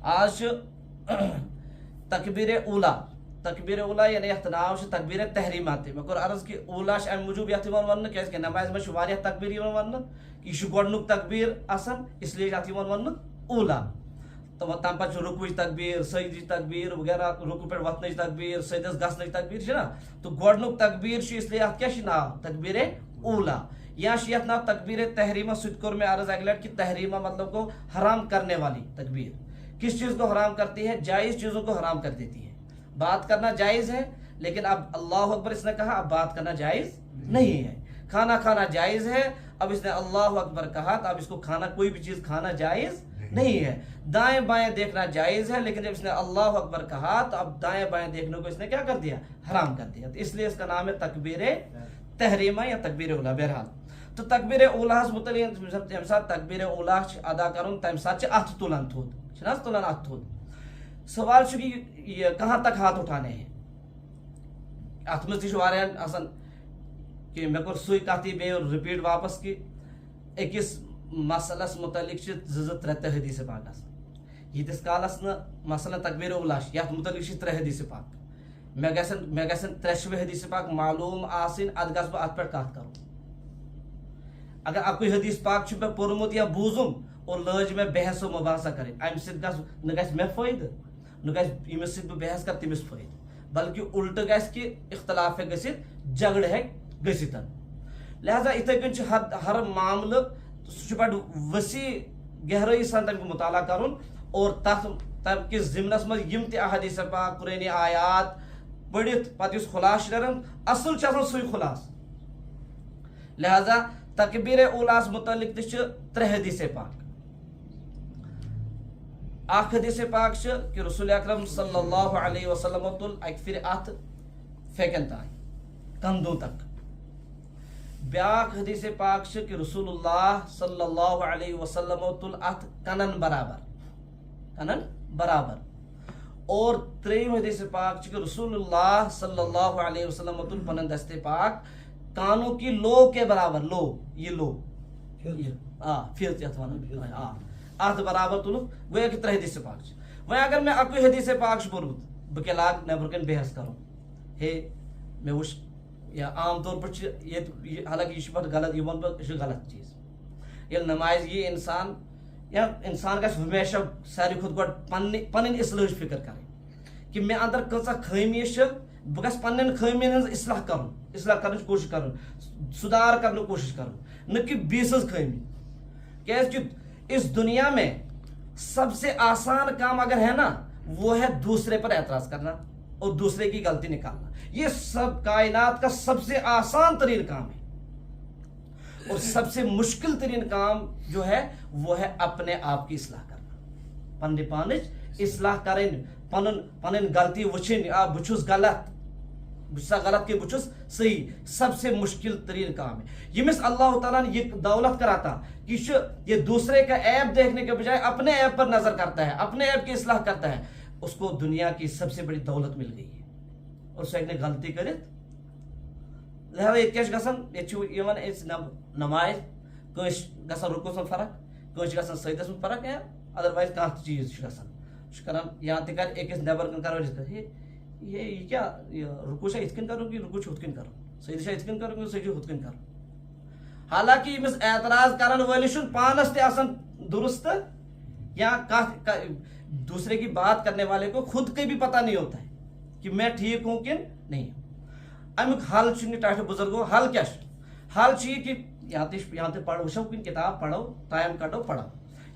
آج تکبیر اولا یعنی یتھ ناو تکبیر تحریمات مے کور عرض کہ اولا ام موجوب یتھ ون کیاز کہ نماز میں واریاہ تکبیر ون یہ گۄڈنیُک تکبیر آسان اس لیے اتھ ون اولا تو تم پتہ رکوچ تکبیر سجدٕچ تکبیر وغیرہ رکوع پہ وتھنٕچ تکبیر سجدس گژھنٕچ تکبیر نا تو گۄڈنیُک تکبیر اس لیے اتھ کیا ناو تکبیر اولا یا یتھ ناو تکبیر تحریمہ سُہ تہِ کوٚر مےٚ عرض اکہِ لٹہِ کہ تحریمہ مطلب گو حرام کرنے والی تکبیر کس چیز کو حرام کرتی ہے جائز چیزوں کو حرام کر دیتی ہے بات کرنا جائز ہے لیکن اب اللہ اکبر اس نے کہا اب بات کرنا جائز نہیں ہے کھانا کھانا جائز ہے اب اس نے اللہ اکبر کہا تو اب اس کو کھانا کوئی بھی چیز کھانا جائز نہیں ہے دائیں بائیں دیکھنا جائز ہے لیکن جب اس نے اللہ اکبر کہا تو اب دائیں بائیں دیکھنے کو اس نے کیا کر دیا حرام کر دیا تو اس لیے اس کا نام ہے تکبیر تحریمہ یا تکبیر اولا بہرحال تو تکبیر اولا متعلق تمہ سات تکبیر اولا ادا کرن تمہ سات اتھ تلان تھوٚد تلان اتھ تھوٚد سوال کہ یہ کہاں تک ہاتھ اٹھانے ہیں ات مز تہ آسان کہ مے کور سُے کتھ بیٚیہِ رِپیٖٹ واپس کہ أکِس مسلس متعلق زٕ ترٛےٚ تہِ حدیث پاک آسان ییٖتِس کالس نہٕ مثلاً تکبیر اولا یتھ متعلق 3 حدیث پاک مے گژھن 3 حدیث پاک معلوم آسٕنۍ ادٕ گژھٕ بہٕ اتھ پٮ۪ٹھ کتھ کرُن اگر اکُے حدیث پاک چھُ مےٚ پوٚرمُت یا بوٗزُم اور لٲج مےٚ بحث و مباحثہ کرٕنۍ امہِ سۭتۍ نہ گژھِ مےٚ فٲیدٕ نہ گژھِ ییٚمِس سۭتۍ بہٕ بحث کرٕ تٔمِس فٲیدٕ بلکہ الٹہٕ گژھِ کہ اختلاف ہیٚکہِ گٔژھِتھ جگڑٕ ہیٚکہِ گٔژھِتھ لہذا اتھے کٔنۍ چھُ ہر معاملہٕ سُہ چھُ بڑٕ وسیع گہرٲیی سان تمیُک مطالعہ کرُن اور تَمہِ کِس ضمنس منٛز یِم تہِ احادیث پاک قرآنی آیات پٔرِتھ پتہٕ یُس خُلاصہٕ چھُ نیران اصل چھُ آسان سُے خُلاصہٕ لہذا تکبیر اولاس متعلق تہِ چھِ 3 حدیث پاک اکھ حدیث پاک چھِ کہ رسول اکرم صلی اللہ علیہ وسلم تُل اکہِ پھرِ اتھ پھیکن تانۍ کندھوں تک بیاکھ حدیث پاک چھِ کہ رسول اللہ صلی اللہ علیہ وسلم تُل اتھ کنن برابر اور 3 حدیث پاک چھِ کہ رسول اللہ صلی اللہ علیہ وسلم تُل پنن دست پاک کانوں کی لو کے برابر لو یہ لو فیض یتھ ونان اتھ برابر تُلُکھ گویا کہ 3 حدیث پاک چھِ وۄنۍ اگر مےٚ اکُے حدیث پاک چھُ پوٚرمُت بہٕ کیٛاہ لاگہٕ نٮ۪برٕ کَنۍ بحث کرُن ہے مےٚ وٕچھ یا عام طور پر یہ حالانکہ یہ پتہ غلط یہ ون بہٕ یہِ چھُ غلط چیٖز ییٚلہِ نمازِ یی انسان یا انسان گژھِ ہمیشہ ساروی کھۄتہٕ گۄڈٕ پنٕنۍ اصلٲحٕچ فکر کرٕنۍ کہ مےٚ اندر کۭژاہ خٲمی چھِ بہٕ گژھٕ پننٮ۪ن خٲمین ہٕنٛز اصلاح کرنٕچ کوٗشش کرُن سُدھار کرنٕچ کوٗشش کرُن نہ کہ بیٚیہِ سٕنٛز خٲمی کیٛازِ کہ اس دنیا میں سب سے آسان کام اگر ہے نا وہ ہے دوسرے پر اعتراض کرنا اور دوسرے کی غلطی نکالنا یہ سب کائنات کا سب سے آسان ترین کام ہے اور سب سے مشکل ترین کام جو ہے وہ ہے اپنے آپ کی اصلاح کرنا پننہِ پانٕچ اصلاح کرٕنۍ پنٕنۍ غلطی وٕچھِنۍ بہٕ چھُس غلط بہٕ چھُسا غلط کہ بہٕ چھُس صحیح سب سے مشکل ترین کام ہے ییٚمِس اللہ تعالیٰ نے یہ دولت کراتا کہ یہ دوسرے کا عیب دیکھنے کے بجائے اپنے عیب پر نظر کرتا ہے اپنے عیب کی اصلاح کرتا ہے اس کو دنیا کی سب سے بڑی دولت مل گئی ہے اور سُہ ہیٚکہِ نہٕ غلطی کٔرِتھ لہذا ییٚتہِ کیٛاہ چھُ گژھان ییٚتہِ چھُ یِوان أسۍ نماز کٲنٛسہِ گژھان رُکوٗس منٛز فرق کٲنٛسہِ چھِ گژھان سجدس منٛز فرق یا ادروایز کانٛہہ تہِ چیٖز چھُ گژھان سُہ چھُ کران یا تہِ کرِ أکِس نٮ۪بر کُن کرو أسۍ یہ کیا رکوع چھا یِتھ کٔنۍ کرُن کہ رکوع چھُ ہُتھ کٔنۍ کرُن سجدٕ چھا یِتھ کٔنۍ کرُن کہ سجدٕ چھُ ہُتھ کٔنۍ کرُن حالانکہ ییٚمِس اعتراض کرن وٲلِس چھُنہٕ پانس تہِ آسان درست یا دوسرے کی بات کرنے والے کو خود کے بھی پتہ نہیں ہوتا ہے کہ میں ٹھیک ہوں کہ نہیں امیُک حل چھُنہٕ ٹاٹھہِ بزرگو حل کیا چھُ حل چھُ یہِ کہ یہاں تہِ پڑھو وٕچھو کُنہِ کِتاب پڑھو ٹایم کڑو پڑھو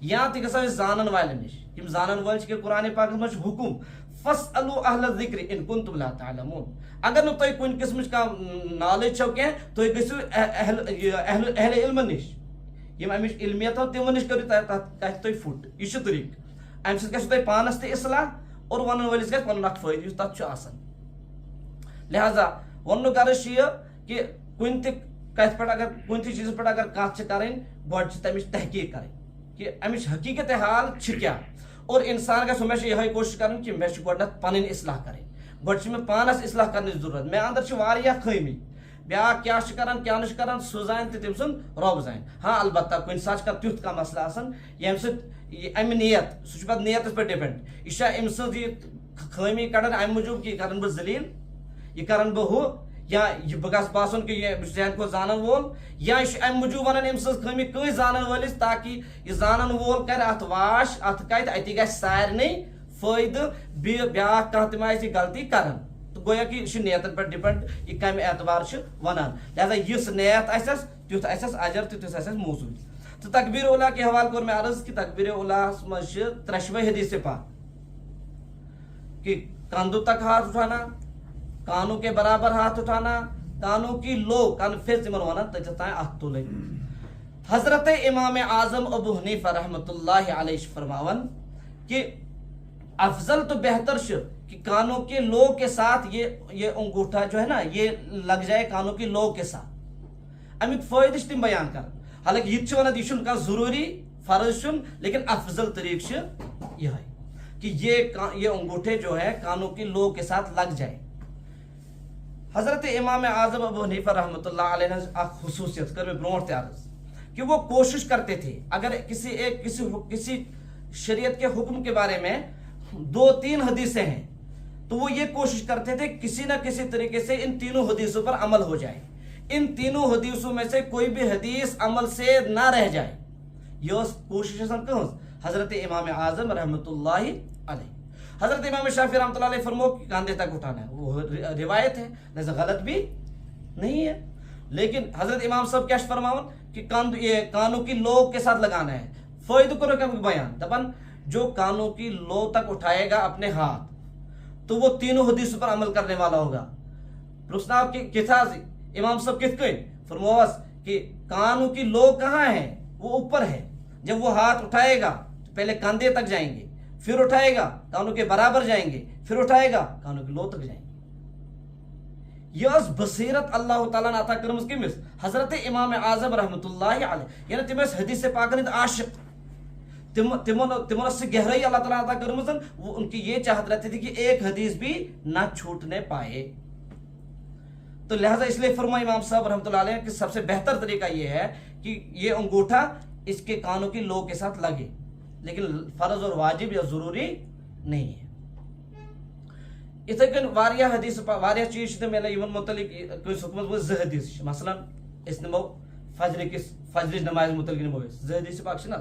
یا تہِ گژھو أسۍ زانن والٮ۪ن نِش یِم زانن وٲلۍ چھِ کہ قرآنِ پاکس منٛز چھُ حُکُم فاسألوا اہل الذکر ان کنتم لا تعلمون اگر نہٕ تۄہہِ کُنہِ قٕسمٕچ کانٛہہ نالیج چھو کینٛہہ تُہۍ گٔژھِو اہل علمہٕ نِش یِم امِچ علمیت تِمن نِش کٔرِو تتھ گژھِ تۄہہِ فُٹ یہِ چھُ طریٖقہٕ امہِ سۭتۍ گژھِ تۄہہِ پانس تہِ اصلاح اور ونن وٲلِس گژھِ پنُن اکھ فٲیدٕ یُس تتھ چھُ آسان لہذا وننُک غرض چھُ یہِ کہ کُنہِ تہِ کتھِ پٮ۪ٹھ اگر کُنہِ تہِ چیٖزس پٮ۪ٹھ اگر کتھ چھِ کرٕنۍ گۄڈٕ چھِ تمِچ تحقیق کرٕنۍ کہ امِچ حقیقت حال چھِ کیٛاہ اور انسان گژھِ ہمیشہ یِہے کوٗشش کرٕنۍ کہ مےٚ چھِ گۄڈنیتھ پنٕنۍ اصلاح کرٕنۍ گۄڈٕ چھِ مےٚ پانس اصلاح کرنٕچ ضروٗرت مےٚ اندر چھِ واریاہ خٲمی بیاکھ کیٛاہ چھُ کران کیٛاہ نہٕ چھُ کران سُہ زانہِ تہٕ تٔمۍ سُنٛد رۄب زانہِ ہاں البتہ کُنہِ ساتہٕ چھُ کانٛہہ تیُتھ کانٛہہ مسلہٕ آسان ییٚمہِ سۭتۍ یہ ام نیت سہ پتہ نیتس پہ ڈپینڈ یہ ام سز یہ خامی کڑان ام موجود کہ کرن بہ ذلیل یہ کرن بہ ہو یا یہ بہ گژھ باسن کہ یہ زیادہ کو زانن وول یا یہ ام موجود ونان ام سز خامی کٲنٛسہِ زانن وٲلِس تاکہ یہ زانن وول کر ات واش ات کتہ اتی گژھِ سارنٕے فٲیدٕ بیاکھ کانٛہہ تہِ ما آسہِ غلطی کران تو گویا کہ یہ نیتن پہ ڈپینڈ یہ کمہ اعتبار ونان لہذا یس نیت آسس تیُتھ آسس اجر تیُتھ آسس موصوٗل تو تکبیر اولا کے حوالہ کور میں عرض کہ تکبیر اولا مجھ ترشوے حدیث پاک کہ کندھوں تک ہاتھ اٹھانا کانوں کے برابر ہاتھ اٹھانا کانوں کی لو کنفیس ونان تتھ تائیں اتھ تلن حضرت امام اعظم ابو حنیفہ رحمۃ اللہ علیہ فرماون کہ افضل تو بہتر کہ کانوں کے لو کے ساتھ یہ انگوٹھا جو ہے نا یہ لگ جائے کانوں کی لو کے ساتھ امیک فائدہ تم بیان کر حالانکہ یہ ونان یہ ضروری فرض لیکن افضل طریق یہ کہ یہ انگوٹھے جو ہے کانوں کی لو کے ساتھ لگ جائے. حضرت امام اعظم ابو حنیفہ رحمۃ اللہ علیہ نے ایک خصوصیت کر میں برونٹ عرض کہ وہ کوشش کرتے تھے اگر کسی شریعت کے حکم کے بارے میں 2-3 حدیثیں ہیں تو وہ یہ کوشش کرتے تھے کسی نہ کسی طریقے سے ان تینوں حدیثوں پر عمل ہو جائے, ان تینوں حدیثوں میں سے کوئی بھی حدیث عمل سے نہ رہ جائے. یہ کوشش حضرت امام اعظم رحمۃ اللہ علیہ. حضرت امام شافعی رحمۃ اللہ علیہ فرمو کہ کاندھے تک اٹھانا ہے, وہ روایت ہے لہذا غلط بھی نہیں ہے. لیکن حضرت امام صاحب کیا فرماون کہ کانوں کی لو کے ساتھ لگانا ہے. فائدہ کرو کا بیان دپن جو کانوں کی لو تک اٹھائے گا اپنے ہاتھ تو وہ تینوں حدیثوں پر عمل کرنے والا ہوگا. پرسنا کتھا امام صاحب کت کن فرموس کہ کانوں کی لو کہاں ہے, وہ اوپر ہے. جب وہ ہاتھ اٹھائے گا تو پہلے کاندھے تک جائیں گے, پھر اٹھائے گا کانوں کے برابر جائیں گے, پھر اٹھائے گا کانوں کی لو تک جائیں گے. یہ بصیرت اللہ تعالیٰ نے عطا کرمز کمس حضرت امام اعظم رحمۃ اللہ علیہ یعنی تم حدیث پاک ہند عاشق تمن سے گہرائی اللہ تعالیٰ عطا کرمز وہ ان کی یہ چاہت رہتی تھی کہ ایک حدیث بھی نہ چھوٹنے پائے. تو لہذا اس لیے فرمایا امام صاحب رحمۃ اللہ علیہ کہ سب سے بہتر طریقہ یہ ہے کہ یہ انگوٹھا اس کے کانوں کی لو کے ساتھ لگے, لیکن فرض اور واجب یا ضروری نہیں ہے. اتھے کن واریاہ حدیث واریاہ چیز میلے یمن متعلق کوئی حکمت وہ زٕ حدیث مثلا اس نمو فجر نماز متعلق نمو زٕ حدیث پاک چھنا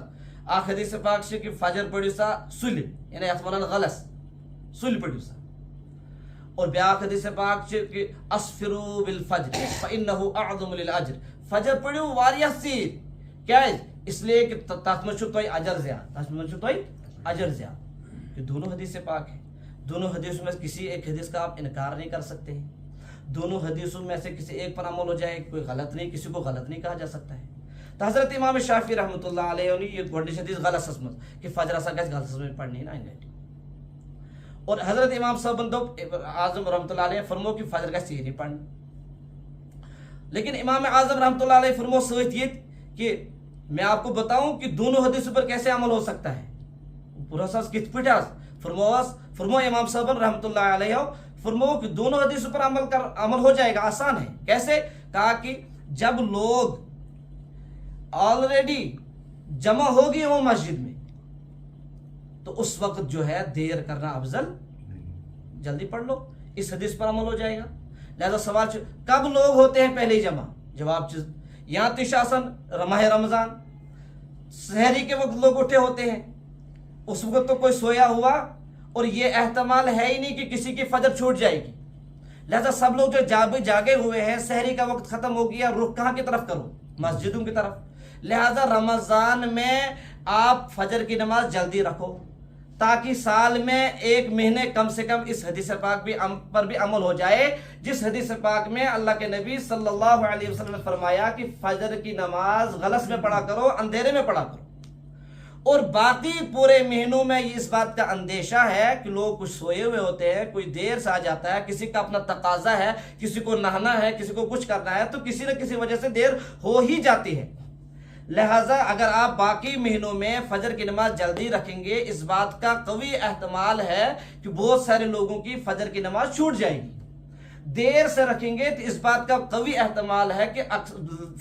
اخ حدیث پاک کہ فجر پڑھو سا سُلہِ یعنی اتھ ونان غلس سُلہِ پڑھو سا, اور بیاکھ حدیث پاک کہ اسفروا بالفجر فانه اعظم للاجر فجر پڑھو واریاہ ژیٖرۍ کیاز اس لیے کہ تتھ منٛز چھُ تۄہہِ اجر زیادٕ, تتھ منٛز چھُ تۄہہِ اجر زیادٕ. یہ دونوں حدیث پاک ہیں, دونوں حدیثوں میں کسی ایک حدیث کا آپ انکار نہیں کر سکتے ہیں. دونوں حدیثوں میں سے کسی ایک پر عمل ہو جائے کوئی غلط نہیں, کسی کو غلط نہیں کہا جا سکتا ہے. تو حضرت امام شافعی رحمۃ اللہ علیہ نے یہ گۄڈنِچ حدیث غلط مز کہ فجر ہسا گژھِ غلطس منٛز پڑھنی نا انڈیٹ. اور حضرت امام صاحب دوٚپ اعظم رحمۃ اللہ علیہ فرمو کہ فجر گژھِ ژیٖرۍ پڑھنۍ. لیکن امام اعظم رحمۃ اللہ علیہ فرمو سۭتۍ یہ کہ میں آپ کو بتاؤں کہ دونوں حدیثوں پر کیسے عمل ہو سکتا ہے. پورا ساز کت پٹھ فرمو امام صاحب رحمۃ اللہ علیہ فرمو کہ دونوں حدیثوں پر عمل ہو جائے گا, آسان ہے. کیسے کہا کہ جب لوگ آلریڈی جمع ہو گئے ہوں مسجد میں تو اس وقت جو ہے دیر کرنا افضل, جلدی پڑھ لو, اس حدیث پر عمل ہو جائے گا. لہذا سوال کب لوگ ہوتے ہیں پہلے جمع, جواب یہاں تش آسان ماہ رمضان سحری کے وقت لوگ اٹھے ہوتے ہیں, اس وقت تو کوئی سویا ہوا اور یہ احتمال ہے ہی نہیں کہ کسی کی فجر چھوٹ جائے گی. لہذا سب لوگ جو جاگے ہوئے ہیں سحری کا وقت ختم ہو گیا, رخ کہاں کی طرف کرو, مسجدوں کی طرف. لہذا رمضان میں آپ فجر کی نماز جلدی رکھو تاکہ سال میں 1 مہینے کم سے کم اس حدیث پاک پر بھی عمل ہو جائے, جس حدیث پاک میں اللہ کے نبی صلی اللہ علیہ وسلم نے فرمایا کہ فجر کی نماز غلس میں پڑھا کرو, اندھیرے میں پڑھا کرو. اور باقی پورے مہینوں میں اس بات کا اندیشہ ہے کہ لوگ کچھ سوئے ہوئے ہوتے ہیں, کوئی دیر سے آ جاتا ہے, کسی کا اپنا تقاضا ہے, کسی کو نہانا ہے, کسی کو کچھ کرنا ہے, تو کسی نہ کسی وجہ سے دیر ہو ہی جاتی ہے. لہٰذا اگر آپ باقی مہینوں میں فجر کی نماز جلدی رکھیں گے اس بات کا قوی احتمال ہے کہ بہت سارے لوگوں کی فجر کی نماز چھوٹ جائے گی. دیر سے رکھیں گے تو اس بات کا قوی احتمال ہے کہ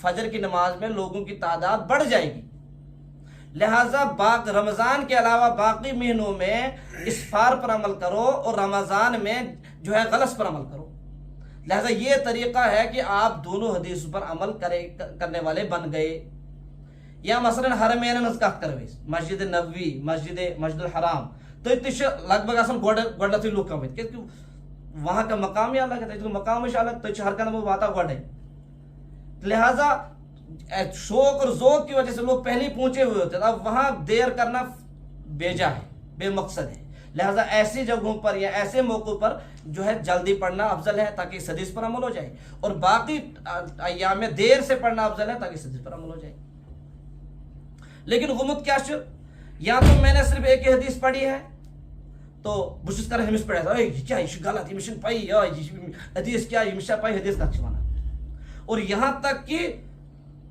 فجر کی نماز میں لوگوں کی تعداد بڑھ جائے گی. لہٰذا رمضان کے علاوہ باقی مہینوں میں اسفار پر عمل کرو اور رمضان میں جو ہے غلس پر عمل کرو. لہٰذا یہ طریقہ ہے کہ آپ دونوں حدیث پر عمل کرنے والے بن گئے. یا مثلا حرمین ہز کت کرو مسجد نبوی مسجد الحرام تھی لگ بھگ آسان گۄڈنیتھٕے لُکھ آمٕتۍ کیازِ کہ وہاں کا مقام ہی الگ ہے, تتیُک مقام ہی الگ, تھی ہر کانٛہہ واتان گۄڈے. لہٰذا شوق اور ذوق کی وجہ سے لوگ پہلے ہی پہنچے ہوئے ہوتے ہیں. اب وہاں دیر کرنا بیجا ہے, بے مقصد ہے. لہٰذا ایسی جگہوں پر یا ایسے موقعوں پر جو ہے جلدی پڑھنا افضل ہے تاکہ اس حدیث پر عمل ہو جائے, اور باقی ایام میں دیر سے پڑھنا افضل ہے تاکہ اس حدیث پر عمل ہو جائے. لیکن غمت کیا چھُ, یا تو میں نے صرف ایک ہی حدیث پڑھی ہے تو بہٕ چھُس کران ہمس پڑھا یہ کیا, یہ چھُ غلط, یمس چھنہٕ پَیی حدیث کیا, یمس چھا پَیی حدیث کتھ چھِ وَنان. اور یہاں تک کہ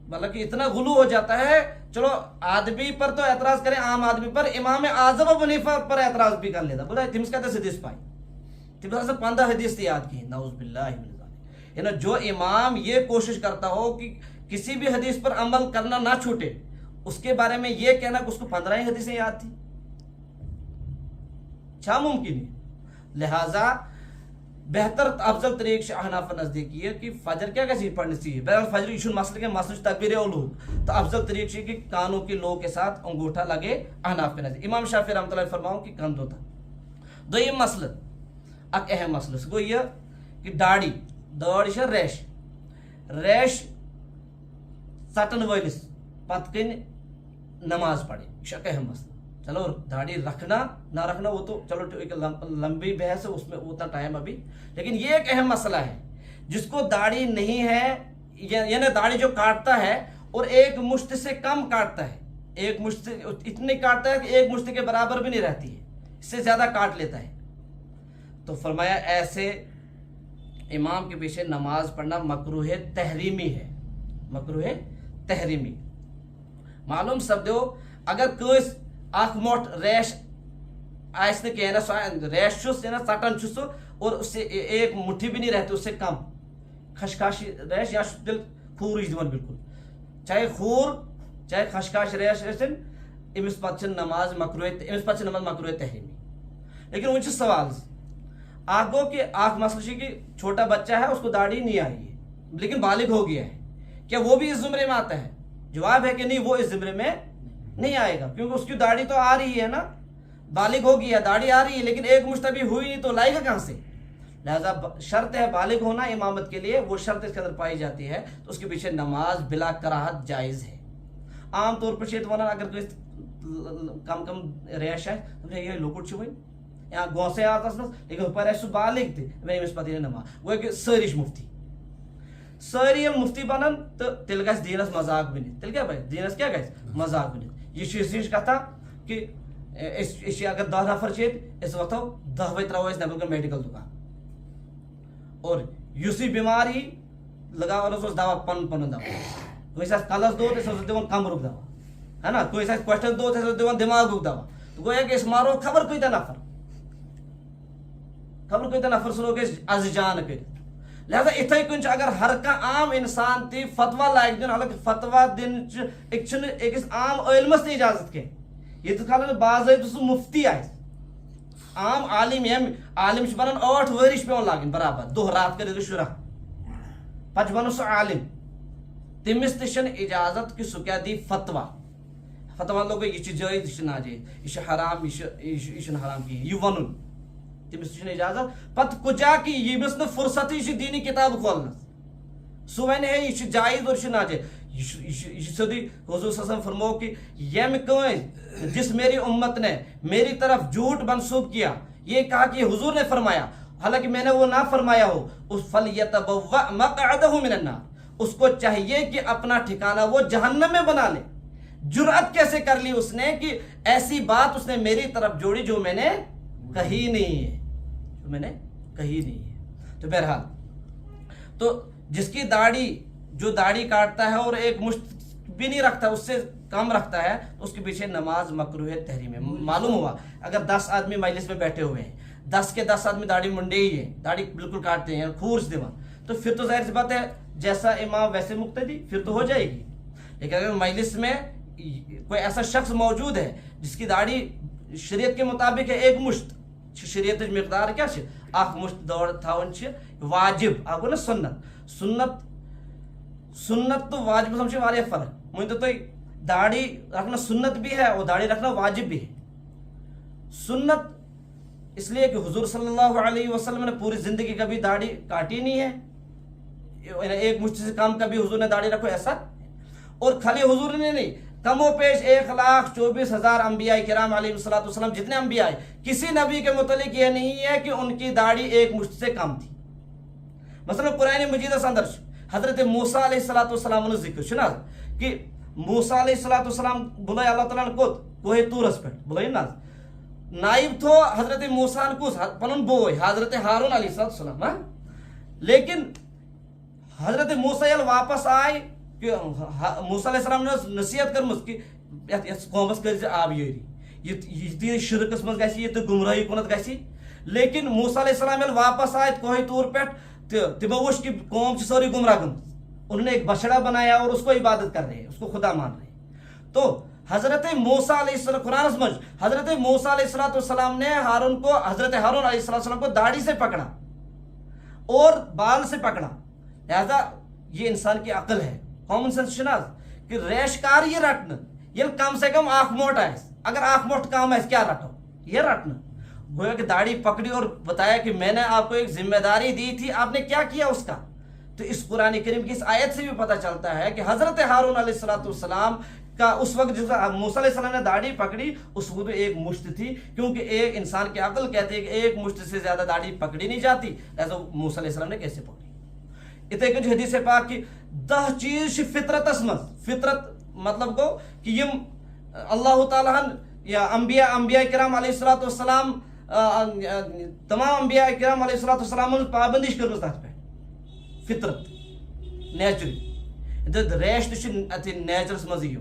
مطلب کہ اتنا غلو ہو جاتا ہے, چلو آدمی پر تو اعتراض کریں, عام آدمی پر, امام اعظم ابو حنیفہ پر اعتراض بھی کر لیتا, بولا تمس کتس حدیث پائی, تمس 15 حدیث یاد کی. نعوذ باللہ من ذالک. یعنی جو امام یہ کوشش کرتا ہو کہ کسی بھی حدیث پر عمل کرنا نہ چھوٹے, اس کے بارے میں یہ کہنا کہ اس کو 15 ہی حدیثیں یاد تھی, کیا ممکن ہے. لہذا بہتر افضل طریق احناف نزدیک یہ کہ فجر کیا گژھِ پڑھنی چاہیے. بہرحال فجر یہ مسئلہ کے مسئلہ تکبیر اولو, تو افضل طریق یہ کہ کانوں کی لو کے ساتھ انگوٹھا لگے احناف کے نزدیک. امام شافعی رحمۃ اللہ فرماؤں کہ کندھوں تک. دویم مسئلہ اک اہم مسئلہ سہ گو یہ کہ داڑھی چھِ ریش ژٹن وٲلِس پتہٕ کن نماز پڑھے, یہ اک اہم مسئلہ. چلو داڑھی رکھنا نہ رکھنا وہ تو چلو ایک لمبی بحث ہے, اس میں اتنا ٹائم ابھی, لیکن یہ ایک اہم مسئلہ ہے. جس کو داڑھی نہیں ہے, یعنی داڑھی جو کاٹتا ہے اور ایک مشت سے کم کاٹتا ہے, ایک مشت اتنی کاٹتا ہے کہ ایک مشت کے برابر بھی نہیں رہتی ہے, اس سے زیادہ کاٹ لیتا ہے, تو فرمایا ایسے امام کے پیچھے نماز پڑھنا مکروہ تحریمی ہے. مکروہ تحریمی معلوم سپدو اگر کس اخ موٹ ریش آئس نہ کہنا, سو ریش چھس نا ژٹن چھس اور اس سے ایک مٹھی بھی نہیں رہتی, اس سے کم خشخاش ریش یا دل خور دِوان بالکل, چاہے خور چاہے خشخاش ریش ٲسِن, امس پتہ نماز مکروہ, امس پتہ نماز مکروہ تحریمی. لیکن وۄنۍ چھُ سوال اخ گو کہ اخ مسئلہ کہ چھوٹا بچہ ہے, اس کو داڑھی نہیں آئی ہے لیکن بالغ ہو گیا ہے, کیا وہ بھی اس زمرے میں آتا ہے؟ جواب ہے کہ نہیں, وہ اس زمرے میں نہیں آئے گا, کیونکہ اس کی داڑھی تو آ رہی ہے نا, بالغ ہو گیا, داڑھی آ رہی ہے, لیکن ایک مشت ابھی ہوئی نہیں تو لائے گا کہاں سے. لہذا شرط ہے بالغ ہونا امامت کے لیے, وہ شرط اس کے اندر پائی جاتی ہے تو اس کے پیچھے نماز بلا کراہت جائز ہے. عام طور پر چیت ونان اگر کوئی کم کم ریش ہے تو یہ لوکٹ چھُ وۄنۍ یا گوسے آتس مز, لیکن ہپٲرۍ آسہِ سُہ بالغ تہِ وۄنۍ أمِس پتہٕ یی نماز. گوٚو کہ سٲری چھِ مفتی, سٲری ییٚلہِ مفتی بنن تو تیٚلہِ گژھِ دیٖنس مذاق بٔنِتھ. تیٚلہِ کیٛاہ بنہِ دیٖنس کیٛاہ گژھِ مذاق بٔنِتھ. یہ چھِ ہِش کتھا کہ أسۍ چھِ اگر 10 نفر چھِ ییٚتہِ أسۍ وۄتھو 10 بجے ترٛاوو أسۍ نٮ۪بر کُن میڈیکل دُکان, اور یُس یہِ بیمار یی لگاوان اوس دوا پنُن پنُن دوا. کٲنٛسہِ آسہِ کلس دود أسۍ اوسُس دِوان کمرُک دوا ہے نا, کٲنٛسہِ آسہِ کۄٹھٮ۪ن دود أسۍ اوس دِوان دٮ۪ماغُک دوا. گویا کہ أسۍ مارو خبر کۭتیاہ نفر, خبر کۭتیاہ نفر ژھٕنوکھ أسۍ از جان کٔرِتھ. لہذا اتھے کن اگر ہر کانٛہہ عام انسان تہِ فتوا لاگہِ دیُن, حالانکہ فتوا دِنہٕ چھُنہٕ أکِس عام عٲلمس تہِ اجازت کینٛہہ, ییٖتِس کالس نہٕ باضٲبطہٕ سُہ مفتی آسہِ. عام عالم ییٚمۍ عالم چھِ بنان 8 ؤری چھِ پیٚوان لاگٕنۍ برابر, دۄہ رات کٔرِتھ شُراہ, پتہٕ چھُ بنان سُہ عالم, تٔمِس تہِ چھنہٕ اجازت کہ سُہ کیٛاہ دی فتوا. فتوا لوگ یہ چھُ جٲیز, یہ چھُ ناجٲیز, یہ چھُ حرام, یہ چھُنہٕ حرام کِہیٖنۍ, یہ ونُن تٔمِس تہِ چھنہٕ اجازت. پتہٕ کُجا کہ ییٚمِس نہٕ فرصتٕے چھِ دیٖنی کِتاب کھولنس, سُہ وَنہِ ہے یہ چھُ جایز اور یہ چھُ ناجٲیز. یہ چھُ سیوٚدُے حضور صلی اللہ علیہ وسلم فرمو کہ ییٚمہِ کٲنٛسہِ جس میری امت نے میری طرف جھوٹ منسوب کیا, یہ کہا کہ حضور نے فرمایا, حالانکہ میں نے وہ نہ فرمایا ہو, اس فَلْيَتَبَوَّأْ مَقْعَدَهُ مِنَ النَّارِ, اس کو چاہیے کہ اپنا ٹھکانہ وہ جہنم میں بنا لے. جرأت کیسے کر لی اس نے کہ ایسی بات اس نے میری طرف جوڑی جو میں نے کہی نہیں ہے, جو میں نے کہی نہیں ہے. تو بہرحال تو جس کی داڑھی, جو داڑھی کاٹتا ہے اور ایک مشت بھی نہیں رکھتا, اس سے کم رکھتا ہے, اس کے پیچھے نماز مکروہ تحریم ہے. معلوم ہوا اگر 10 آدمی مجلس میں بیٹھے ہوئے ہیں, 10 کے 10 آدمی داڑھی منڈے ہی ہیں, داڑھی بالکل کاٹتے ہیں, خورش دیوان, تو پھر تو ظاہر سی بات ہے جیسا امام ویسے مقتدی, پھر تو ہو جائے گی. لیکن اگر مجلس میں کوئی ایسا شخص موجود ہے جس کی داڑھی شریعت کے مطابق ہے ایک مشت شریعت مقدار کیا اخ مشت تھاون واجب اگو نا سنت تو واجب سمجھے واریاہ فرق ون تو داڑھی رکھنا سنت بھی ہے اور داڑھی رکھنا واجب بھی ہے. سنت اس لیے کہ حضور صلی اللہ علیہ وسلم نے پوری زندگی کبھی داڑھی کاٹی نہیں ہے, ایک مشت سے کم کبھی حضور نے داڑھی رکھو ایسا, اور خالی حضور نے نہیں کم و پیش 1,24,000 انبیاء کرام علیہ السلام جتنے انبیاء آئے کسی نبی کے متعلق یہ نہیں ہے کہ ان کی داڑھی ایک مشت سے کم تھی. مثلا قرآن مجید اندر حضرت موسیٰ علیہ السلام نے ذکر چھنا کہ موسیٰ علیہ السلام بلائے اللہ تعالیٰ نے کوت کوہ طورس پہ بلائے نا نائب تھو حضرت موسیٰ نے کس پنن بوئے حضرت ہارون علیہ السلام, لیکن حضرت موسیٰ یل واپس آئے کہ موسیٰ علیہ السلام نے نصیحت کرمس کہ قومس کر آب یری یہ شرکس مز گژھِ یہ گمراہی کنت گژھِ, لیکن موسیٰ علیہ السلام یل واپس آئے کوہ طور پہ تمو وچھ کہ قوم سوری گمراہ گمت, انہوں نے ایک بچڑا بنایا اور اس کو عبادت کر رہے ہیں, اس کو خدا مان رہے ہیں. تو حضرت موسیٰ علیہ السلام قرآن سمجھ حضرت موسیٰ علیہ السلام نے ہارون کو حضرت ہارون علیہ السلام کو داڑھی سے پکڑا اور بال سے پکڑا. لہذا یہ انسان کی عقل ہے, کامن سینس شناز کہ ریش کار یہ رٹنا یہ کم سے کم آنکھ موٹ آئے, اگر آنکھ موٹ کام ہے کیا رٹو یہ رٹنا. گویا کہ داڑھی پکڑی اور بتایا کہ میں نے آپ کو ایک ذمہ داری دی تھی, آپ نے کیا کیا اس کا. تو اس قرآن کریم کی اس آیت سے بھی پتہ چلتا ہے کہ حضرت ہارون علیہ السلام کا اس وقت جس موسیٰ علیہ السلام نے داڑھی پکڑی اس وقت ایک مشت تھی, کیونکہ ایک انسان کی عقل کہتے ہیں کہ ایک مشت سے زیادہ داڑھی پکڑی نہیں جاتی, لہذا موسیٰ علیہ السلام نے کیسے پکڑی. اتنے کچھ حدیث پاک کی 10 چیز فطرت اسمت, فطرت مطلب کو کہ یم اللہ تعالیٰ یا انبیاء کرام علیہ السلام تمام انبیاء کرام علیہ السلام پابندش کرمز تحت پہ فطرت نیچرلی ریش تو نیچرس مزے ہی.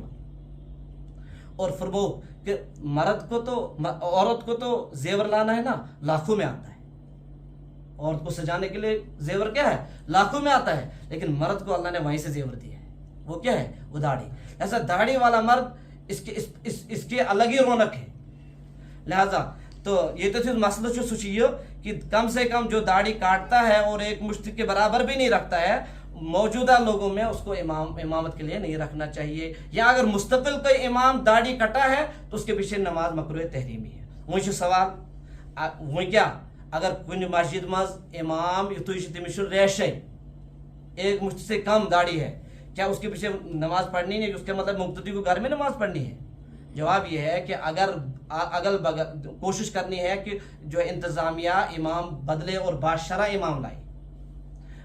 اور فرمو کہ مرد کو تو عورت کو تو زیور لانا ہے نا لاکھوں میں آتا ہے, عورت کو سجانے کے لیے زیور کیا ہے لاکھوں میں آتا ہے, لیکن مرد کو اللہ نے وہیں سے زیور دیا ہے, وہ کیا ہے وہ داڑھی. ایسا داڑھی والا مرد اس کے الگ ہی رونق ہے. لہذا تو یہ تو مسئلہ جو سوچیے کہ کم سے کم جو داڑھی کاٹتا ہے اور ایک مشت کے برابر بھی نہیں رکھتا ہے, موجودہ لوگوں میں اس کو امامت کے لیے نہیں رکھنا چاہیے, یا اگر مستقل کوئی امام داڑھی کٹا ہے تو اس کے پیچھے نماز مکروہ تحریمی ہے. وہی سوال وہی کیا اگر کن مسجد مز امام تمس ریش ایک مشت سے کم داڑھی ہے, کیا اس کے پیچھے نماز پڑھنی نہیں, اس کے مطلب مقتدی کو گھر میں نماز پڑھنی ہے؟ جواب یہ ہے کہ اگر اگل بغل کوشش کرنی ہے کہ جو انتظامیہ امام بدلے اور باشرہ امام لائے,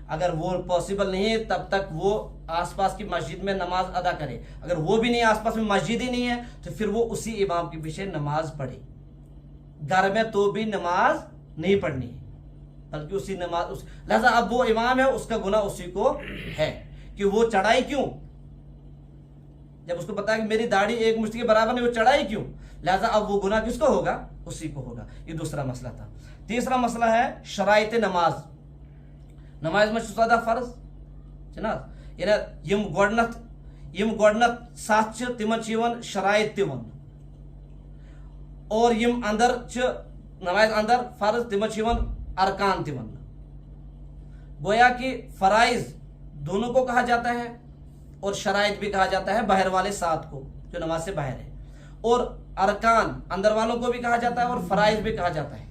اگر وہ پاسبل نہیں ہے تب تک وہ آس پاس کی مسجد میں نماز ادا کرے, اگر وہ بھی نہیں آس پاس میں مسجد ہی نہیں ہے تو پھر وہ اسی امام کے پیچھے نماز پڑھے. گھر میں تو بھی نماز نہیں پڑھنی ہے بلکہ اسی نماز لہذا اب وہ امام ہے اس کا گناہ اسی کو ہے کہ وہ چڑھائی کیوں, جب اس کو پتا ہے کہ میری داڑھی ایک مشت کے برابر نہیں, وہ چڑھائی کیوں, لہذا اب وہ گناہ کس کو ہوگا اسی کو ہوگا. یہ دوسرا مسئلہ تھا. تیسرا مسئلہ ہے شرائط نماز. نماز میں زیادہ فرض جناب یعنی یم گۄڈنیتھ 7 تمن شرائط تہ ون, اور یم اندر نماز اندر فرض تمن ارکان تہ ون. گویا کہ فرائض دونوں کو کہا جاتا ہے اور شرائط بھی کہا جاتا ہے باہر والے 7 کو جو نماز سے باہر ہے, اور ارکان اندر والوں کو بھی کہا جاتا ہے اور فرائض بھی کہا جاتا ہے.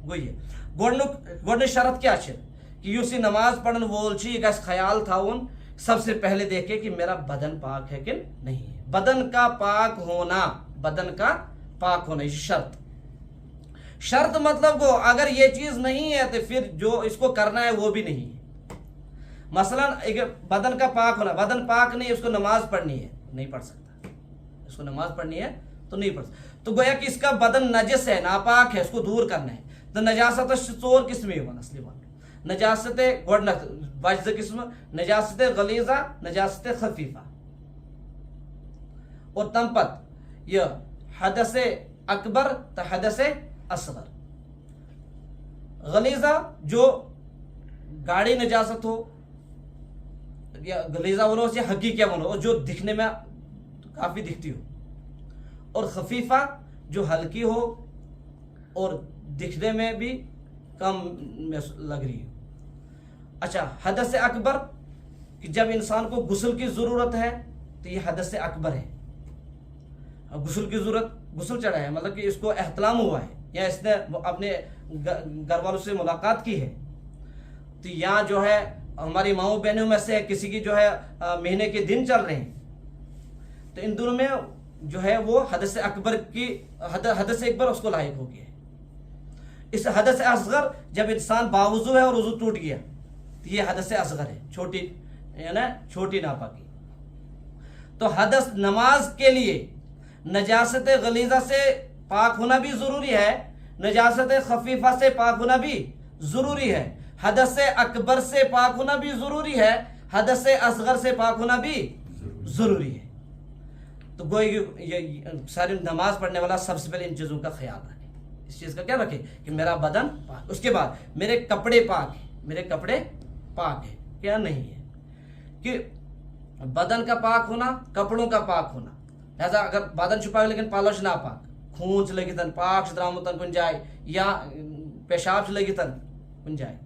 گوئی گۄڈنیُک شرط کیا ہے کہ اس نماز پڑھن وول یہ گژھِ خیال تھاون سب سے پہلے دیکھے کہ میرا بدن پاک ہے کہ نہیں ہے. بدن کا پاک ہونا یہ شرط مطلب کو اگر یہ چیز نہیں ہے تو پھر جو اس کو کرنا ہے وہ بھی نہیں ہے. مثلا بدن کا پاک ہونا, بدن پاک نہیں, اس کو نماز پڑھنی ہے نہیں پڑھ سکتا, اس کو نماز پڑھنی ہے تو نہیں پڑھ سکتا. تو گویا کہ اس کا بدن نجس ہے ناپاک ہے, اس کو دور کرنا ہے. تو نجاست 4 قسم اصلی بات, نجاست گۄڈنیتھ بچ 2 قسم, نجاست غلیظہ نجاست خفیفہ, اور تم پت یہ حدث اکبر تو حدث اصغر. غلیظہ جو گاڑی نجاست ہو یا غلیظہ ونو سے حقیقی ونو, اور جو دکھنے میں کافی دکھتی ہو، اور خفیفہ جو ہلکی ہو اور دکھنے میں بھی کم لگ رہی ہو۔ اچھا، حدث اکبر کہ جب انسان کو غسل کی ضرورت ہے تو یہ حدث اکبر ہے، غسل کی ضرورت، غسل چڑھا ہے مطلب کہ اس کو احتلام ہوا ہے یا اس نے اپنے گھر والوں سے ملاقات کی ہے، تو یہاں جو ہے ہماری ماؤں بہنوں میں سے کسی کی جو ہے مہینے کے دن چل رہے ہیں، تو ان دونوں میں جو ہے وہ حدث اکبر کی حدث اکبر اس کو لاحق ہو گیا ہے۔ اس حدث اصغر جب انسان باوضو ہے اور وضو ٹوٹ گیا تو یہ حدث اصغر ہے، چھوٹی یعنی چھوٹی ناپاکی۔ تو حدث نماز کے لیے نجاست غلیظہ سے پاک ہونا بھی ضروری ہے، نجاست خفیفہ سے پاک ہونا بھی ضروری ہے، حدث اکبر سے پاک ہونا بھی ضروری ہے، حدث اصغر سے پاک ہونا بھی ضروری ہے۔ تو گوئی یہ ساری نماز پڑھنے والا سب سے پہلے ان چیزوں کا خیال رکھے، اس چیز کا کیا رکھے کہ میرا بدن پاک، اس کے بعد میرے کپڑے پاک ہیں، میرے کپڑے پاک ہیں کیا نہیں ہے، کہ بدن کا پاک ہونا، کپڑوں کا پاک ہونا، لہذا اگر بدن چھپا لیکن پالش نہ پاک، خون سے لگی تن پاک درامتن کن جائے یا پیشاب سے لگی تن کن جائے،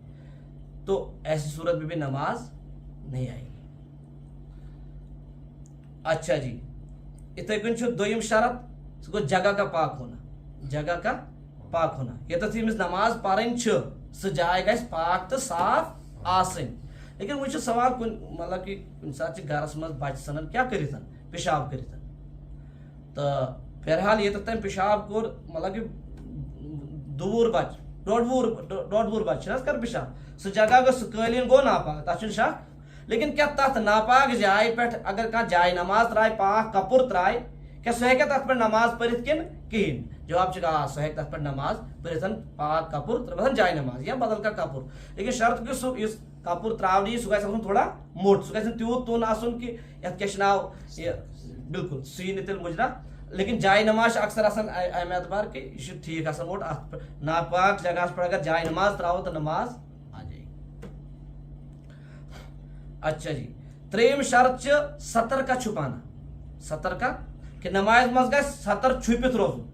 تو ایسی صورت میں بھی نماز نہیں آئے گی۔ اچھا جی، اتنے کن چھو دویم شرط اس کو جگہ کا پاک ہونا، جگہ کا پاک ہونا، یہ تو تھیمس نماز پارن چھ سہ جائے گا پاک تو صاف آسن، لیکن وہ سوال کن مطلب کہ کن سات گھرس مز بچ سنن کیا کرتن پیشاب کرتن، تو بہرحال یہ تو تم پیشاب کور مطلب کہ دور بچ ڈوڑ وور بچ کر پیشاب، سہ جگہ گو سہ قالین گو ناپاک، تک شک، لیکن کیا تک ناپاک جائے پہ اگر کھانا جائے نماز ترائے پاک کپر ترائے کیا سہ ہیکہ تک پہ نماز پڑھت کن کہین؟ جواب چھ سہ ہیکہ تک پہ نماز پڑھتن پاک کپر مثلا جائے نماز یا بدل کا کپر، لیکن شرط کہ سہ اس کپر تراونی سہ گژھِ آسن تھوڑا موٹ، سہ گژھِ تیوت تون آسن کہ یتھ کیا ناو بالکل سین تل مجرا، لیکن جائے نماز اکثر آسان اہم اعتبار کہ یہ ٹھیک آسان موٹ، ناپاک جگہ پر اگر جائے نماز تراو تو نماز آ جائے گی۔ اچھا جی، تریم شرط چھ سطر کا چھپانا، سطر کا کہ نماز مز گژھِ سطر چھپت روزن،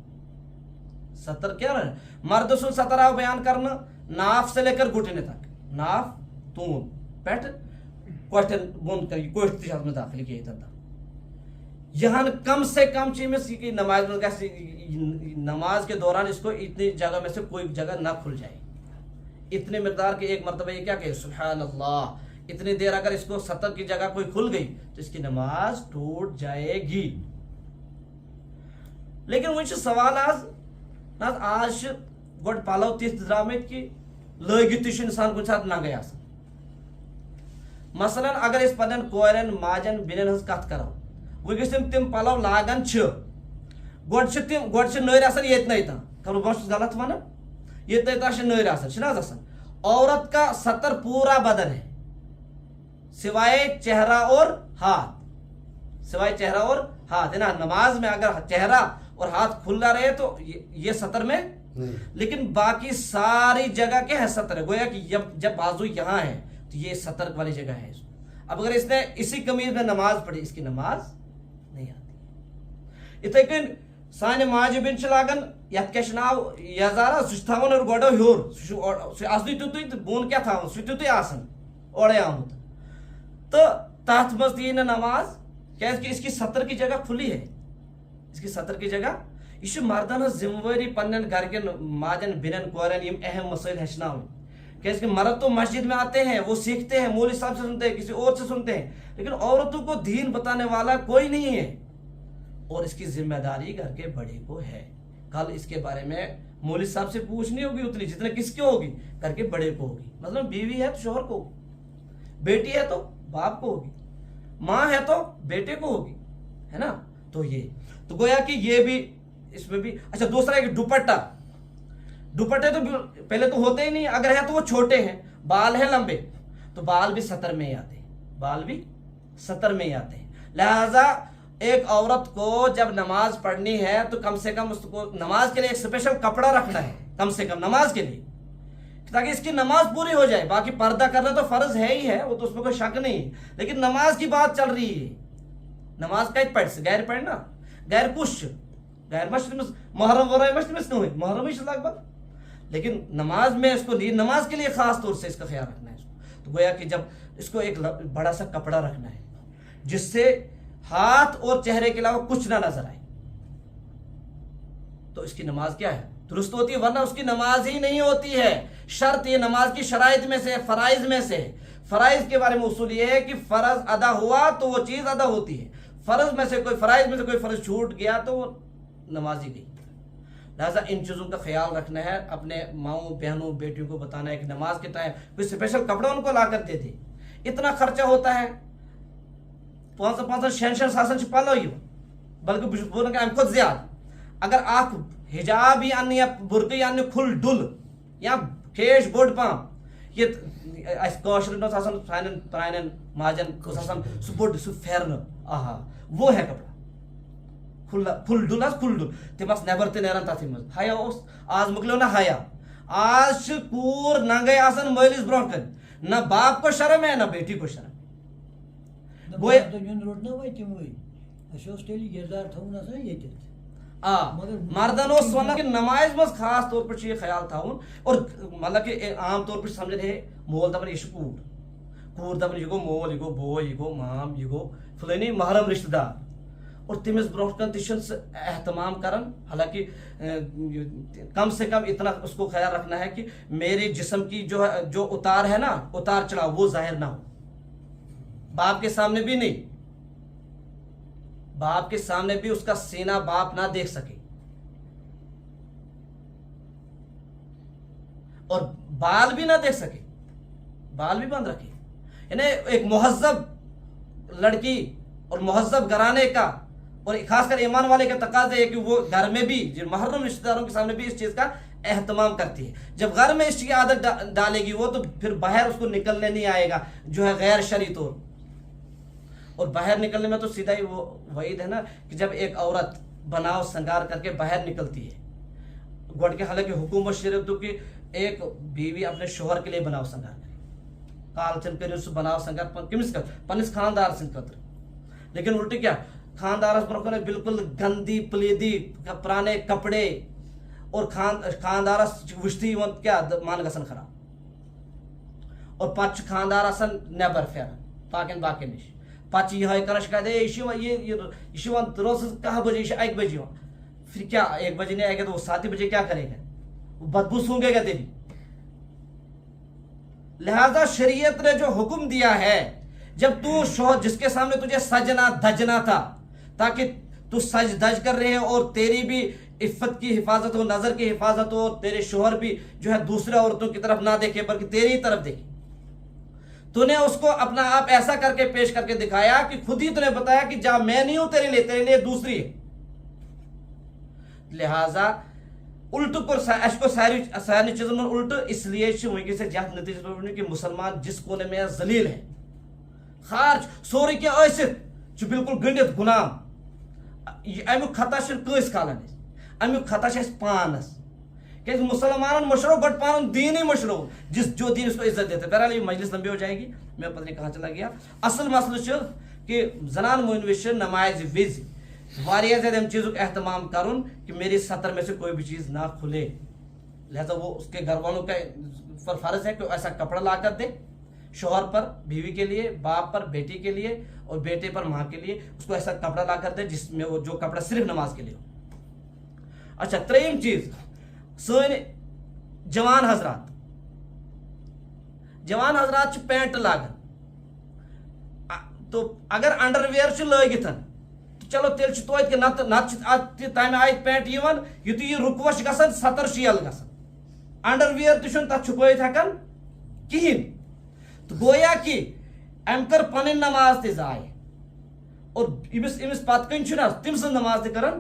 سطر کیا نا مرد سن سطر آو بیان کرنا ناف سے لے کر گھٹنے تک، ناف تون پیٹ کوٹھن بون کر کوٹ تجاز میں داخل کیا تھا، یہاں کم سے کم چیز کی نماز میں نماز کے دوران اس کو اتنی جگہ میں سے کوئی جگہ نہ کھل جائے، اتنے مقدار کے ایک مرتبہ یہ کیا کہ سبحان اللہ، اتنی دیر اگر اس کو سطر کی جگہ کوئی کھل گئی تو اس کی نماز ٹوٹ جائے گی۔ لیکن وہ سوال آج گوڑ پالو تیت درامت کی لگت تیش انسان کن ساتھ نہ گیا، مثلا اگر اس پنن کورن ماجن بینن ہز کت کرو، وگس تم پلو لاگان گوڑ نر آسان یتن خبر بہت غلط ون یتن نر آسان، عورت کا سطر پورا بدن ہے سوائے چہرہ اور ہاتھ، سوائے چہرہ اور ہاتھ ہے نا، نماز میں اگر چہرہ اور ہاتھ کھلا رہے تو یہ سطر میں، لیکن باقی ساری جگہ کیا ہے سطر ہے، گویا کہ جب بازو یہاں ہے تو یہ سطر والی جگہ ہے۔ اب اگر اس نے اسی قمیض میں نماز پڑھی اس کی نماز نہیں آتی۔ اتھے کن سانہ ماجہ بن لاگان یت کیا ناو یزارہ سہ تھاون اور گوڑو ہیور سہ آسنی تیتھے تو بون کیا تھاون سہ تیتھے آسان اوڑے آمت، تو تاتھ مز تی نہ نماز کیا کہ اس کی سطر کی جگہ کھلی ہے، اس کی سطر کی جگہ، یہ مردن ہز ذمہ واری پنن گھر کے ماجن بنن کورن یم اہم مسائل ہچناون، کیونکہ مرد تو مسجد میں آتے ہیں، وہ سیکھتے ہیں، مولوی صاحب سے سنتے ہیں، کسی اور سے سنتے ہیں، لیکن عورتوں کو دین بتانے والا کوئی نہیں ہے، اور اس کی ذمہ داری گھر کے بڑے کو ہے، کل اس کے بارے میں مولوی صاحب سے پوچھنی ہوگی اتنی جتنے کس کی ہوگی، گھر کے بڑے کو ہوگی، مطلب بیوی ہے تو شوہر کو ہوگی، بیٹی ہے تو باپ کو ہوگی، ماں ہے تو بیٹے کو ہوگی، ہے نا، تو یہ تو گویا کہ یہ بھی اس میں بھی۔ اچھا دوسرا ایک دوپٹہ، دوپٹے تو پہلے تو ہوتے ہی نہیں، اگر ہے تو وہ چھوٹے ہیں، بال ہیں لمبے تو بال بھی سطر میں ہی آتے ہیں، بال بھی سطر میں ہی آتے ہیں، لہذا ایک عورت کو جب نماز پڑھنی ہے تو کم سے کم اس کو نماز کے لیے ایک اسپیشل کپڑا رکھنا ہے، کم سے کم نماز کے لیے، تاکہ اس کی نماز پوری ہو جائے۔ باقی پردہ کرنا تو فرض ہے ہی ہے، وہ تو اس میں کوئی شک نہیں ہے، لیکن نماز کی بات چل رہی ہے، نماز کت پڑھ سے گھر پڑھ نا گھر کس گھر ما محرم ورائے ما کہیں محرم ہی لگ بھگ لیکن نماز میں اس کو نماز کے لیے خاص طور سے اس کا خیال رکھنا ہے اس کو. تو گویا کہ جب اس کو ایک بڑا سا کپڑا رکھنا ہے جس سے ہاتھ اور چہرے کے علاوہ کچھ نہ نظر آئے تو اس کی نماز کیا ہے درست ہوتی ہے ورنہ اس کی نماز ہی نہیں ہوتی ہے. شرط یہ نماز کی شرائط میں سے فرائض میں سے فرائض کے بارے میں اصول یہ ہے کہ فرض ادا ہوا تو وہ چیز ادا ہوتی ہے فرض میں سے کوئی فرائض میں سے کوئی فرض چھوٹ گیا تو وہ نماز ہی گئی. لہٰذا ان چیزوں کا خیال رکھنا ہے اپنے ماؤں بہنوں بیٹیوں کو بتانا ہے کہ نماز کے ٹائم کوئی اسپیشل کپڑا ان کو لا کر دے دے. اتنا خرچہ ہوتا ہے 500 پلو یہ بلکہ بولیں کہ ام کھت زیادہ اگر آپ حجاب ہی ان یا برقی ان کھل ڈل یا کھیش بوڑ پام یہ کاشر پران ماجن سہ بوڑ سہ پھیرن آہا وہ ہے کپڑا کھل ڈل کھل ڈل تم نبر تہ نیران تتھ مز حیا اس آز مکلیو نا حیا آج کور ننگے آسان مالس برو کن نہ باپ کو شرم ہے نہ بیٹی کو شرم مردن ونان کہ نماز مز خاص طور پر یہ خیال تھاون اور مطلب کہ عام طور پر سمجھن ہے مول دپان یہ کور دپان یہ گو مول یہ گو بوے یہ گو مام یہ گو فلانی محرم رشتہ دار اور تمس برو کن تہ اہتمام کرن. حالانکہ کم سے کم اتنا اس کو خیال رکھنا ہے کہ میرے جسم کی جو اتار ہے نا اتار چڑھاؤ وہ ظاہر نہ ہو. باپ کے سامنے بھی نہیں باپ کے سامنے بھی اس کا سینہ باپ نہ دیکھ سکے اور بال بھی نہ دیکھ سکے بال بھی بند رکھے. یعنی ایک مہذب لڑکی اور مہذب گھرانے کا اور خاص کر ایمان والے کا تقاضا ہے کہ وہ گھر میں بھی محرم رشتہ داروں کے سامنے بھی اس چیز کا اہتمام کرتی ہے. جب گھر میں اس کی عادت ڈالے گی وہ تو پھر باہر اس کو نکلنے نہیں آئے گا جو ہے غیر شرعی طور. اور باہر نکلنے میں تو سیدھا ہی وہ وعید ہے نا کہ جب ایک عورت بناؤ سنگار کر کے باہر نکلتی ہے گوڑ کے حالانکہ حکومت شریعت تو کہ ایک بیوی اپنے شوہر کے لیے بناؤ سنگار کرے کال چن کر سہ بناؤ سنگار کمس کر پنس خاندار سند خاطر لیکن الٹی کیا خاندارس برو بالکل گندی پلیدی پرانے کپڑے اور خاندارس وشتی کیا مان گسن خراب اور پتہ خاندار آسان نبر پھیران باقین باقین نش پتہ یہ کران شکایت یہ روز 10 بجے یہ 1 بجے پھر کیا 1 بجے نہیں آئے گا تو وہ 7 بجے کیا کرے گا وہ بدبو سونگے گا تیری. لہذا شریعت نے جو حکم دیا ہے جب تو شوہر جس کے سامنے تجھے سجنا دجنا تھا تاکہ تو سج دج کر رہے اور تیری بھی عفت کی حفاظت ہو نظر کی حفاظت ہو تیرے شوہر بھی جو ہے دوسرے عورتوں کی طرف نہ دیکھے بلکہ تیری ہی طرف دیکھے. تو نے اس کو اپنا آپ ایسا کر کے پیش کر کے دکھایا کہ خود ہی تو نے بتایا کہ جا میں نہیں ہوں تیرے لیے دوسری ہے. لہذا الٹ کو ساری چیزوں میں الٹ اس لیے ونکس سے جات نتیجہ کہ مسلمان جس کونے میں ذلیل ہے خارج سوری کیا ٲسِتھ بالکل گنڈت غلام امیک خطا کنس کھالان امیک خطا پانس کہ مسلمان مشرو بٹ پان دین ہی مشرو جو دین اس کو عزت دیتے. بہرحال یہ مجلس لمبی ہو جائے گی میں پتہ نہیں کہاں چلا گیا. اصل مسئلہ کہ زنان مہنوش نماز وز واریاہ زیادہ ان چیزوں کا اہتمام کرن کہ میری سطر میں سے کوئی بھی چیز نہ کھلے. لہذا وہ اس کے گھر والوں کا فرض ہے کہ ایسا کپڑا لا کر دے شوہر پر بیوی کے لیے باپ پر بیٹی کے لیے اور بیٹے پر ماں کے لیے اس کو ایسا کپڑا لا کر دے جس میں وہ جو کپڑا صرف نماز کے لیے ہو. اچھا تریم چیز سن جوان حضرات پینٹ لاگان تو اگر انڈر ویئر لگت چلو تیل توت کہ نت تمہ آئی پینٹ یتھ یہ رکوش گژھان سطر شیل گژھان انڈر ویئر تہ تک چھپت ہیکان کہین. تو گویا کہ ام کر پن نماز تہ ضائع اور امس پت کن تم سن نماز تہ کران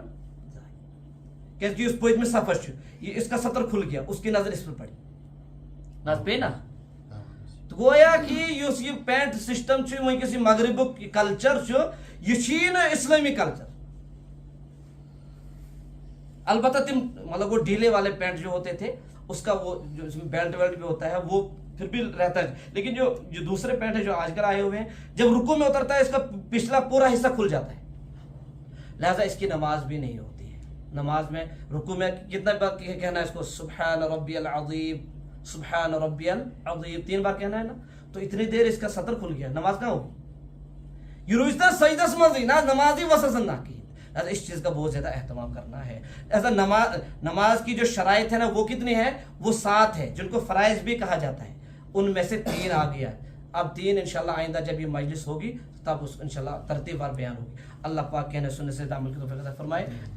کہ اس پتم سفر اس کا سطر کھل گیا اس کی نظر اس پر پڑی نہ پے نا. تو گویا کہ یہ پینٹ سسٹم ونکس مغرب کلچر یہ اسلامی کلچر. البتہ تم مطلب وہ ڈھیلے والے پینٹ جو ہوتے تھے اس کا وہ جو بیلٹ ویلٹ بھی ہوتا ہے وہ پھر بھی رہتا ہے لیکن جو دوسرے پینٹ ہے جو آج کل آئے ہوئے ہیں جب رکوع میں اترتا ہے اس کا پچھلا پورا حصہ کھل جاتا ہے لہٰذا اس کی نماز بھی نہیں ہوتی ہے. نماز میں رکوع میں کتنا بار کہنا ہے اس کو؟ سبحان ربی العظیم، سبحان ربی العظیم 3 بار کہنا ہے نا. تو اتنی دیر اس کا سطر کھل گیا، نماز کہاں ہوگی؟ یروجتا سجدس مزی نہ نمازی وسوسن نہ کی. اس چیز کا بہت زیادہ اہتمام کرنا ہے. ایسا نماز کی جو شرائط ہے نا وہ کتنی ہے؟ وہ 7 ہے، جن کو فرائض بھی کہا جاتا ہے. ان میں سے 3 آ گیا. اب 3 انشاءاللہ آئندہ جب یہ مجلس ہوگی تب اس انشاءاللہ ترتیب وار بیان ہوگی. اللہ پاک کہنے سننے سے عمل کی توفیق عطا فرمائے.